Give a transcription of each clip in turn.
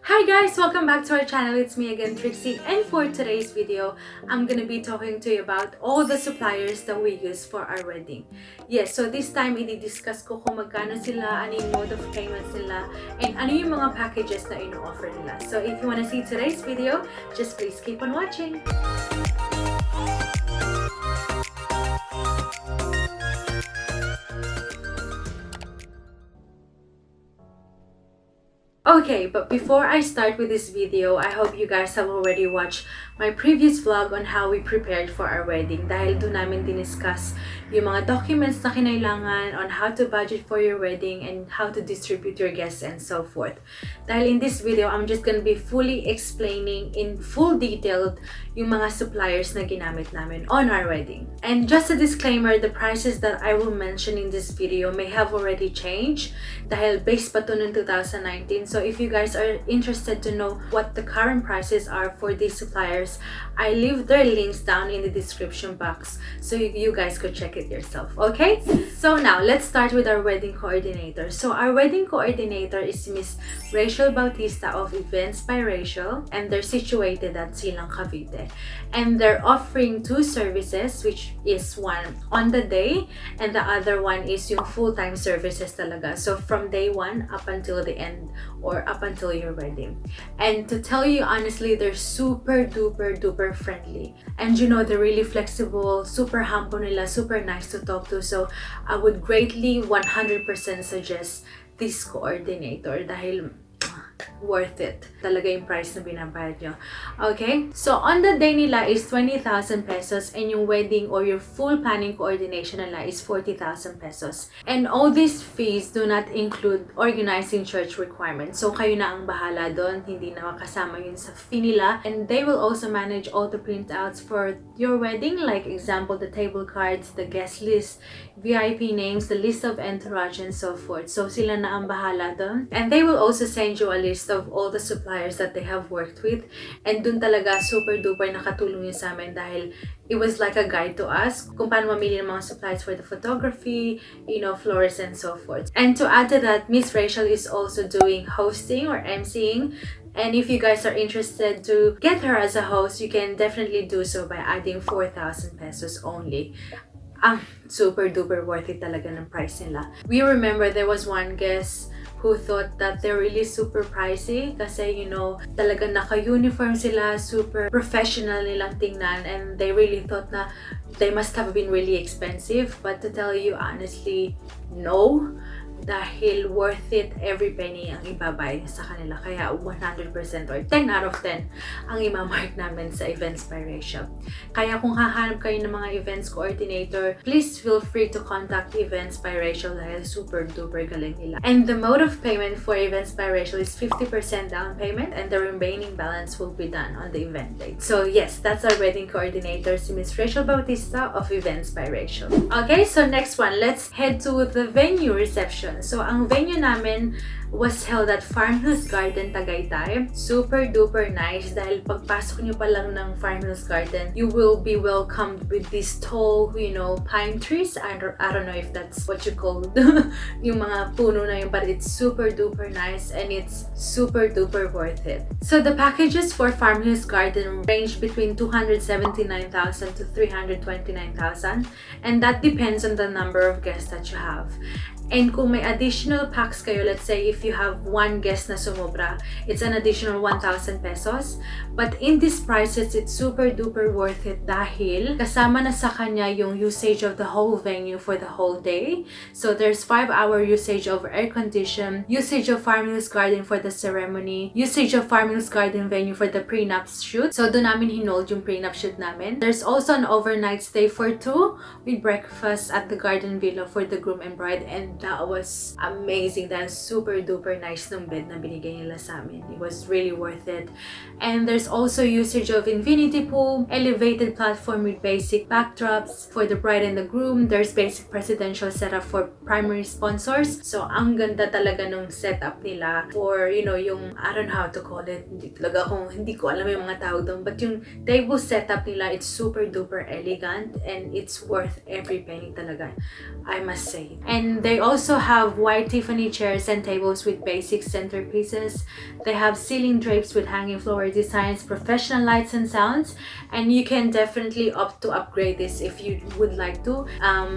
Hi guys! Welcome back to our channel. It's me again, Trixie, and for today's video, I'm gonna be talking to you about all the suppliers that we use for our wedding. Yes, so this time, i-discuss ko kung magkano sila, ano yung mode of payments nila, and ano yung mga packages na ino-offer nila. So if you wanna see today's video, just please keep on watching! Okay, but before I start with this video, I hope you guys have already watched my previous vlog on how we prepared for our wedding dahil doon namin diniscuss yung mga documents na kinailangan on how to budget for your wedding and how to distribute your guests and so forth. Dahil in this video, I'm just gonna be fully explaining in full detail yung mga suppliers na ginamit namin on our wedding. And just a disclaimer, the prices that I will mention in this video may have already changed dahil based pa to noong 2019. So if you guys are interested to know what the current prices are for these suppliers, I leave their links down in the description box so you guys could check it yourself, okay? So now, let's start with our wedding coordinator. So our wedding coordinator is Miss Rachel Bautista of Events by Rachel, and they're situated at Silang, Cavite. And they're offering two services, which is one on the day, and the other one is yung full-time services talaga. So from day one up until the end, or up until your wedding. And to tell you honestly, they're super duper friendly. And you know, they're really flexible, super humble nila, super nice to talk to. So I would greatly 100% suggest this coordinator dahil worth it. Talaga yung price na binabayad nyo. Okay? So, on the day nila is 20,000 pesos and yung wedding or your full planning coordination nila is 40,000 pesos. And all these fees do not include organizing church requirements. So, kayo na ang bahala doon. Hindi na makasama yun sa fee nila. And they will also manage all the printouts for your wedding. Like, example, the table cards, the guest list, VIP names, the list of entourage, and so forth. So, sila na ang bahala doon. And they will also send you a list of all the suppliers that they have worked with, and dun talaga super duper nakatulong yun sa amin dahil it was like a guide to us kung paano mamili ng mga supplies for the photography, you know, florist, and so forth. And to add to that, Miss Rachel is also doing hosting or emceeing. And if you guys are interested to get her as a host, you can definitely do so by adding 4,000 pesos only. Super duper worth it talaga ng price nila. We remember there was one guest who thought that they're really super pricey kasi, you know, talagang naka-uniform sila, super professional nilang tingnan, and they really thought na they must have been really expensive. But to tell you honestly, no. Dahil worth it every penny ang ibabayad sa kanila. Kaya 100% or 10 out of 10 ang imamark namin sa Events by Rachel. Kaya kung hahanap kayo ng mga events coordinator, please feel free to contact Events by Rachel dahil super duper galing nila. And the mode of payment for Events by Rachel is 50% down payment and the remaining balance will be done on the event date. So yes, that's our wedding coordinator, si Miss Rachel Bautista of Events by Rachel. Okay, so next one, let's head to the venue reception. So, ang venue namin was held at Hils Garden, Tagaytay. Super duper nice dahil pagpasok nyo pa lang ng Hils Garden, you will be welcomed with these tall, you know, pine trees. I don't know if that's what you call yung mga puno na yun, but it's super duper nice and it's super duper worth it. So, the packages for Hils Garden range between 279,000 to 329,000, and that depends on the number of guests that you have. And kung may additional packs kayo, let's say if you have one guest na sumobra, it's an additional 1,000 pesos. But in these prices, it's super duper worth it dahil kasama na sa kanya yung usage of the whole venue for the whole day. So there's 5-hour usage of air condition, usage of Hils Garden for the ceremony, usage of Hils Garden venue for the prenup shoot. So doon namin hinold yung prenup shoot namin. There's also an overnight stay for 2 with breakfast at the garden villa for the groom and bride, and that was amazing. That was super duper nice ng bed na binigay nila sa amin. It was really worth it. And there's also usage of infinity pool, elevated platform with basic backdrops for the bride and the groom. There's basic presidential setup for primary sponsors. So, ang ganda talaga nung setup nila for, you know, yung, I don't know how to call it. Hindi ko alam yung mga tawag doon. But yung table setup nila, it's super duper elegant and it's worth every penny talaga, I must say. And they also have white Tiffany chairs and tables with basic centerpieces. They have ceiling drapes with hanging flower designs, professional lights and sounds, and you can definitely opt to upgrade this if you would like to.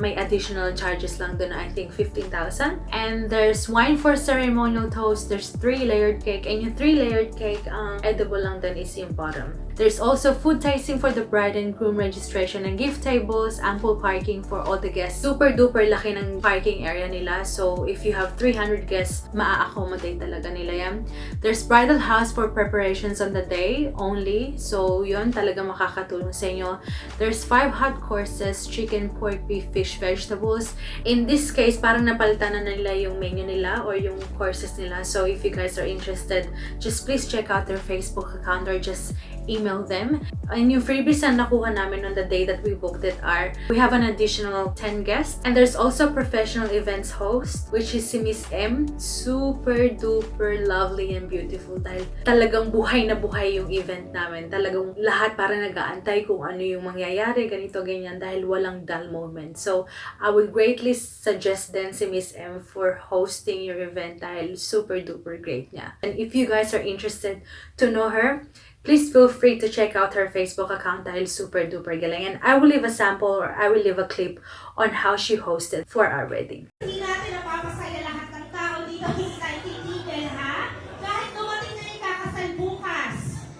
May additional charges lang dun, I think 15,000. And there's wine for ceremonial toast, there's 3-layered cake, and yung 3-layered cake, edible lang dun is yung bottom. There's also food tasting for the bride and groom, registration and gift tables, ample parking for all the guests. Super duper laki ng parking area nila. So if you have 300 guests, maa-accommodate talaga nila yan. There's bridal house for preparations on the day only. So yun talaga makakatulong sa inyo. There's 5 hot courses, chicken, pork, beef, fish, vegetables. In this case, parang napalitan na nila yung menu nila or yung courses nila. So if you guys are interested, just please check out their Facebook account or just email them. And yung freebies na nakuha namin on the day that we booked it are, we have an additional 10 guests. And there's also professional events host, which is si Miss M. Super duper lovely and beautiful dahil talagang buhay na buhay yung event namin. Talagang lahat para nag-aantay kung ano yung mangyayari, ganito, ganyan, dahil walang dull moment. So, I would greatly suggest then si Miss M for hosting your event dahil super duper great niya. And if you guys are interested to know her, please feel free to check out her Facebook account dahil super duper galing. And I will leave a sample or I will leave a clip on how she hosted for our wedding. Hindi natin napapasaya lahat ng tao dito, hindi tayo titigil, ha? Kahit dumating na yung kakasal bukas.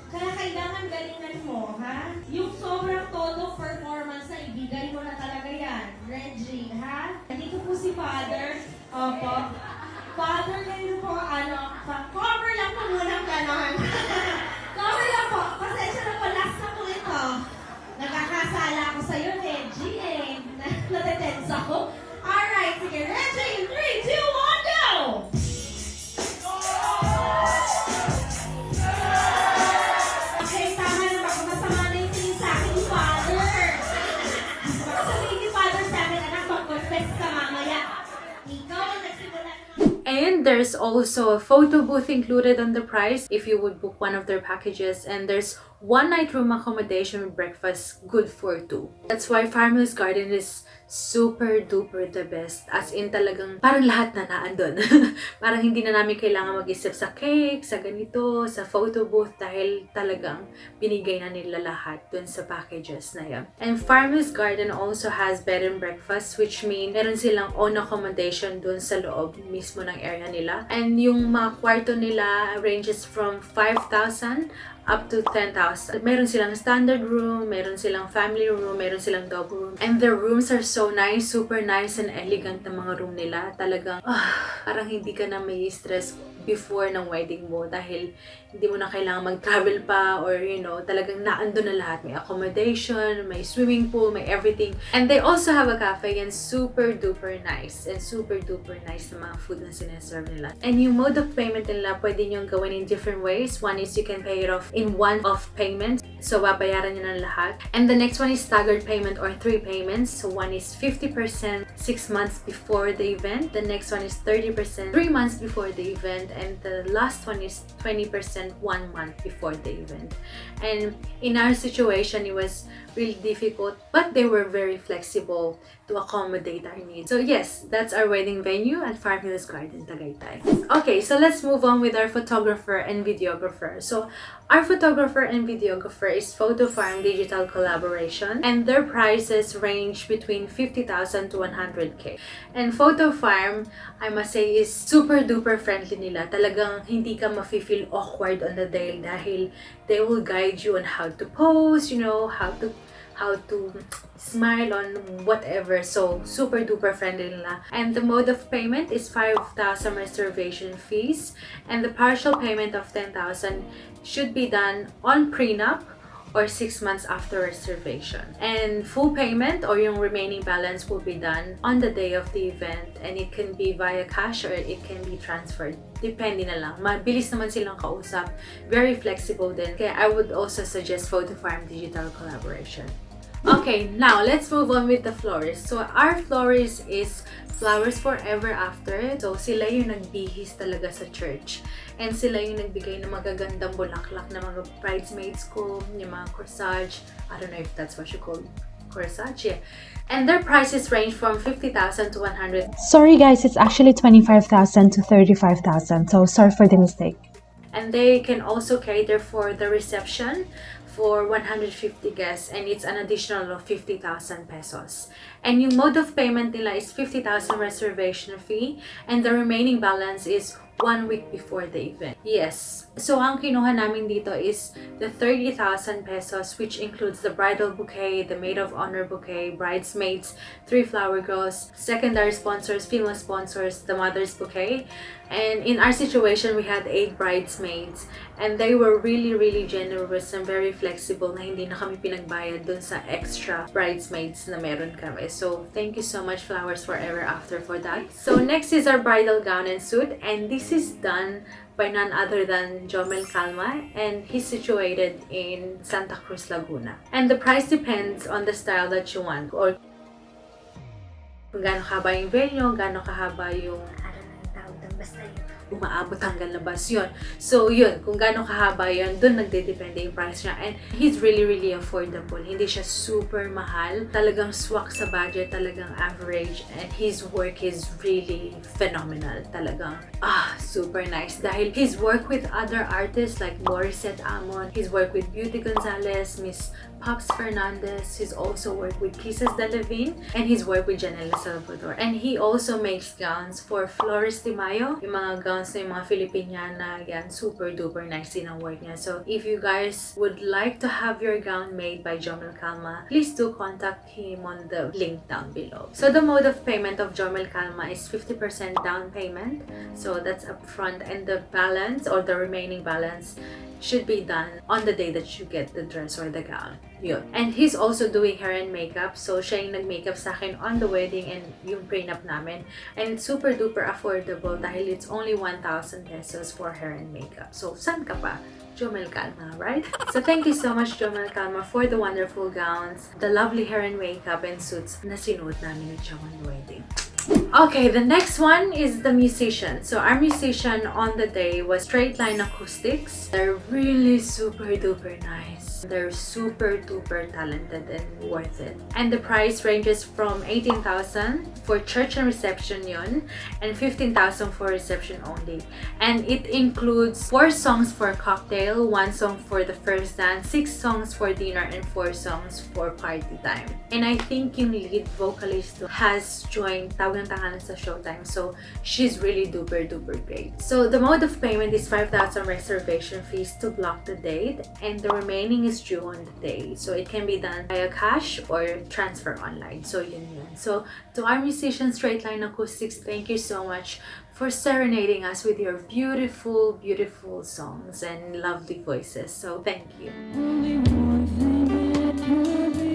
Kaya kailangan galingan mo, ha? Yung sobrang todo performance na ibigay mo na talaga yan. Reggie, ha? Dito po si Father. Opo. Father, ganito po, cover lang po muna ganon. Cover lang po. Pasensya na po, last na po ito. Nagkakasala ako sa'yo, Reggie, eh. Nadetense ako. Alright, sige, Reggie, in 3, 2, 1, go! Okay, tama na ba? Masama na yung tingin sa akin ni Father. Baka sabihin ni Father sa akin, anak, mag-confess ka mamaya. Ikaw ang nagsimula. And there's also a photo booth included on the price if you would book one of their packages. And there's 1-night room accommodation with breakfast, good for 2. That's why Farmhouse Garden is super duper the best. As in talagang parang lahat na naandun. Parang hindi na namin kailangan mag-isip sa cake, sa ganito, sa photo booth dahil talagang binigay na nila lahat dun sa packages na yan. And Farmhouse Garden also has bed and breakfast, which mean meron silang own accommodation dun sa loob mismo ng area nila. And yung mga kwarto nila ranges from 5,000 up to 10,000. Meron silang standard room, meron silang family room, meron silang double room. And their rooms are so nice, super nice and elegant na mga room nila. Talagang, parang hindi ka na may stress before ng wedding mo dahil hindi mo na kailangan mag-travel pa or talagang naando na lahat. May accommodation, may swimming pool, may everything. And they also have a cafe and super duper nice and super duper nice na mga food na sinaserve nila. And yung mode of payment nila, pwede nyo gawin in different ways. One is you can pay it off in one-off payment. So, babayaran nyo na lahat. And the next one is staggered payment or 3 payments. So, one is 50% 6 months before the event. The next one is 30% 3 months before the event. And the last one is 20% 1 month before the event. And in our situation, it was really difficult, but they were very flexible to accommodate our needs. So yes, that's our wedding venue at Farmhouse Garden, Tagaytay. Okay, so let's move on with our photographer and videographer. So our photographer and videographer is Photofarm Digital Collaboration, and their prices range between 50,000 to 100K. And Photofarm, I must say, is super duper friendly nila. Talagang hindi ka ma-feel awkward on the day dahil they will guide you on how to pose, how to smile on whatever. So super duper friendly nila. And the mode of payment is 5,000 reservation fees, and the partial payment of 10,000 should be done on prenup or 6 months after reservation. And full payment or yung remaining balance will be done on the day of the event, and it can be via cash or it can be transferred. Depende na lang. Mabilis naman silang kausap. Very flexible din. Kaya I would also suggest Photofarm Digital Collaboration. Okay, now let's move on with the florist. So our florist is Flowers Forever After. So sila yung nagbihis talaga sa church. And sila yung nagbigay ng magagandang bulaklak na mga bridesmaids ko, yung mga corsage. I don't know if that's what you call corsage. And their prices range from 50,000 to 100. Sorry guys, it's actually 25,000 to 35,000. So sorry for the mistake. And they can also cater for the reception for 150 guests, and it's an additional of 50,000 pesos. And yung mode of payment nila is 50,000 reservation fee, and the remaining balance is 1 week before the event. Yes. So, ang kinuha namin dito is the 30,000 pesos, which includes the bridal bouquet, the maid of honor bouquet, bridesmaids, 3 flower girls, secondary sponsors, female sponsors, the mother's bouquet. And in our situation, we had 8 bridesmaids, and they were really generous and very flexible na hindi na kami pinagbayad dun sa extra bridesmaids na meron kami. So, thank you so much, Flowers Forever After, for that. So, next is our bridal gown and suit, and this is done by none other than Joemel Calma, and he's situated in Santa Cruz, Laguna. And the price depends on the style that you want, or kung gaano kahaba yung venue, gaano kahaba yung basta yun, umaabot hanggang labas yun. So, yun, kung gaano kahaba yun, dun nagdedepende yung price niya. And he's really affordable. Hindi siya super mahal. Talagang swak sa budget, talagang average. And his work is really phenomenal. Talagang, super nice. Dahil his work with other artists like Morissette Amon, his work with Beauty Gonzalez, Miss Pops Fernandez, he's also worked with Kisses de Levine, and he's worked with Janela Salvador. And he also makes gowns for Florist yung mga gowns na yung mga Filipiniana, yan, super duper nice din ang work niya. So, if you guys would like to have your gown made by Joemel Calma, please do contact him on the link down below. So, the mode of payment of Joemel Calma is 50% down payment. So, that's upfront, and the balance or the remaining balance should be done on the day that you get the dress or the gown. Yun. And he's also doing hair and makeup. So, siya yung nag-makeup sa akin on the wedding and yung prenup namin. And it's super duper affordable dahil it's only 1,000 pesos for hair and makeup. So, saan ka pa? Joemel Calma, right? So, thank you so much, Joemel Calma, for the wonderful gowns, the lovely hair and makeup and suits na sinuot namin ni Chumm on the wedding. Okay, the next one is the musician. So our musician on the day was Straightline Acoustics. They're really super duper nice. They're super duper talented and worth it. And the price ranges from 18,000 for church and reception yun, and 15,000 for reception only. And it includes 4 songs for cocktail, 1 song for the first dance, 6 songs for dinner, and 4 songs for party time. And I think yung lead vocalist has joined Tawag ng Tangalan sa Showtime. So, she's really duper great. So, the mode of payment is 5,000 reservation fees to block the date, and the remaining is due on the day. So, it can be done via cash or transfer online. So, yun. So, to our musicians, Straightline Acoustics, thank you so much for serenading us with your beautiful songs and lovely voices. So, thank you. Only one thing it could be.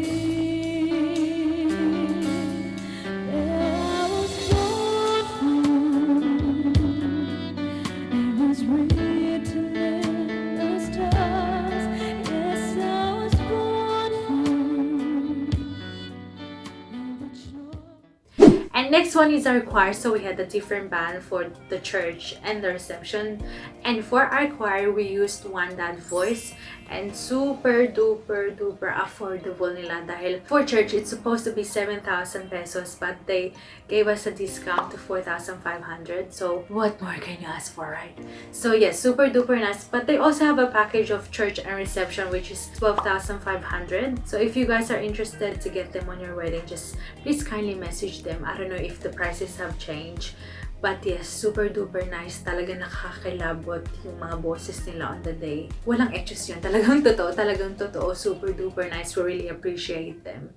And next one is our choir. So we had a different band for the church and the reception. And for our choir, we used one dad voice, and super duper affordable nila dahil for church it's supposed to be 7,000 pesos, but they gave us a discount to 4,500. So what more can you ask for, right? So yes, super duper nice. But they also have a package of church and reception, which is 12,500. So if you guys are interested to get them on your wedding, just please kindly message them. I don't know if the prices have changed, but yes, super duper nice. Talaga nakakakilabot yung mga boses nila on the day. Walang etchos yun. Talagang totoo. Super duper nice. We really appreciate them.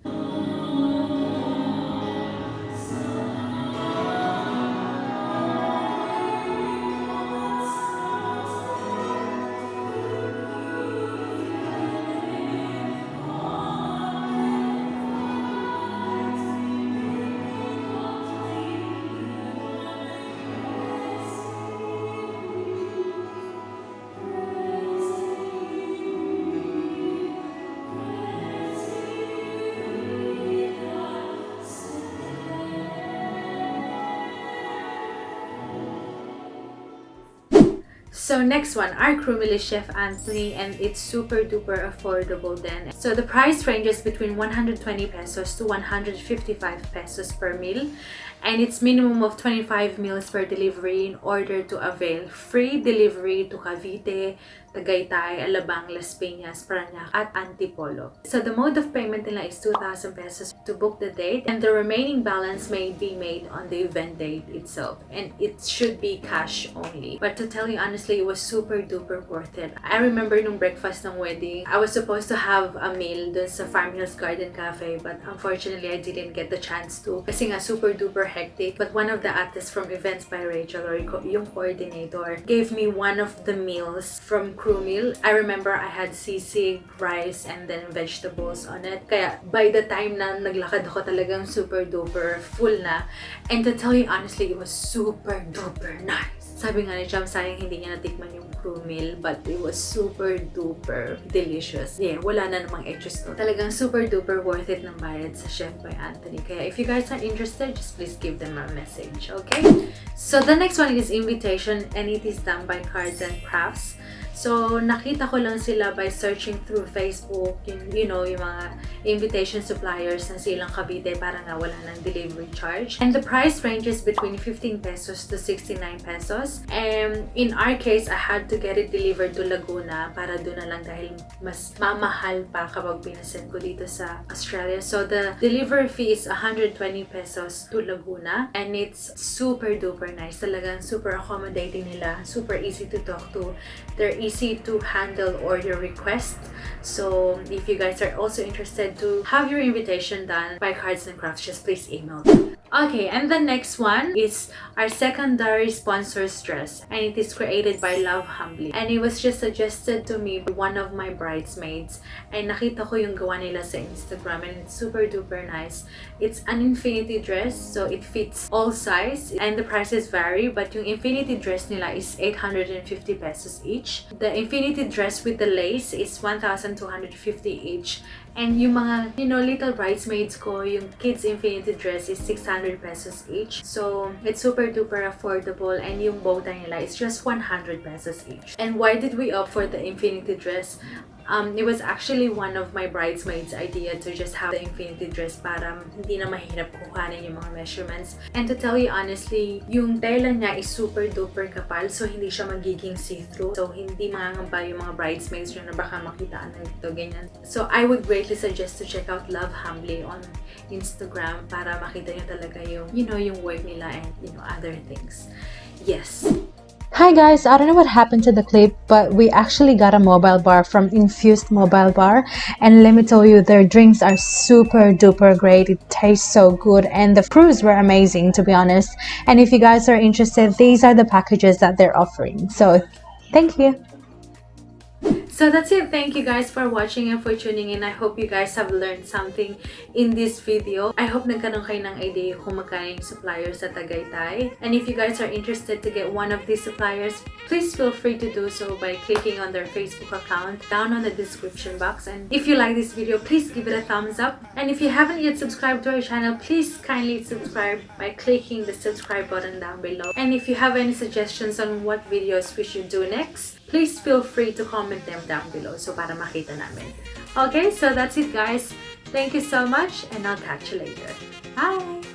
So next one, our crewmeal is Chef Anthony, and it's super duper affordable then. So the price ranges between 120 pesos to 155 pesos per meal, and it's minimum of 25 meals per delivery in order to avail free delivery to Cavite, Tagaytay, Alabang, Las Piñas, Parañaque, at Antipolo. So the mode of payment nila is 2,000 pesos to book the date, and the remaining balance may be made on the event date itself, and it should be cash only. But to tell you honestly, it was super duper worth it. I remember nung breakfast ng wedding, I was supposed to have a meal dun sa Hils Garden Cafe, but unfortunately I didn't get the chance to kasi nga super duper hectic. But one of the artists from Events by Rachel, or yung coordinator, gave me one of the meals from crew meal. I remember I had sisig, rice, and then vegetables on it. Kaya by the time na naglakad ako, talagang super duper full na. And to tell you honestly, it was super duper nice. Sabi nga ni Chumm, sayang hindi niya natikman yung crew meal, but it was super duper delicious. Yeah, wala na namang extras to. Talagang super duper worth it ng bayad sa Chef by Anthony. Kaya if you guys are interested, just please give them a message, okay? So the next one is invitation, and it is done by Cards&Krafts. So, nakita ko lang sila by searching through Facebook, you know, yung mga invitation suppliers na silang Cavite para nga wala ng delivery charge. And the price ranges between 15 pesos to 69 pesos. And in our case, I had to get it delivered to Laguna para doon na lang dahil mas mamahal pa kapag pinasend ko dito sa Australia. So, the delivery fee is 120 pesos to Laguna, and it's super duper nice. Talagang super accommodating nila, super easy to talk to. They're easy to handle order request. So if you guys are also interested to have your invitation done by Cards&Krafts, just please email them. Okay, and the next one is our secondary sponsor's dress, and it is created by Love Humbly, and it was just suggested to me by one of my bridesmaids, and nakita ko yung gawa nila sa Instagram, and it's super duper nice. It's an infinity dress, so it fits all size, and the prices vary, but yung infinity dress nila is 850 pesos each. The infinity dress with the lace is 1,250 each. And yung mga, you know, little bridesmaids ko, yung kids infinity dress is 600 pesos each. So, it's super duper affordable, and yung bow tie nila is just 100 pesos each. And why did we opt for the infinity dress? It was actually one of my bridesmaids' idea to just have the infinity dress para hindi na mahirap kuhanin yung mga measurements. And to tell you honestly, yung tela niya is super duper kapal, so hindi siya magiging see-through. So hindi mangangamba yung mga bridesmaids nyo na baka makitaan na ito, ganyan. So I would greatly suggest to check out Love Humbly on Instagram para makita nyo talaga yung, you know, yung work nila and, you know, other things. Yes. Hi guys, I don't know what happened to the clip, but we actually got a mobile bar from Infused Mobile Bar, and let me tell you, their drinks are super duper great. It tastes so good, and the crews were amazing, to be honest. And if you guys are interested, these are the packages that they're offering. So thank you. So that's it. Thank you guys for watching and for tuning in. I hope you guys have learned something in this video. I hope nagkaroon kayo ng idea kung magkano yung suppliers sa Tagaytay. And if you guys are interested to get one of these suppliers, please feel free to do so by clicking on their Facebook account down on the description box. And if you like this video, please give it a thumbs up. And if you haven't yet subscribed to our channel, please kindly subscribe by clicking the subscribe button down below. And if you have any suggestions on what videos we should do next, please feel free to comment them down below so para makita namin. Okay, so that's it guys. Thank you so much, and I'll catch you later. Bye!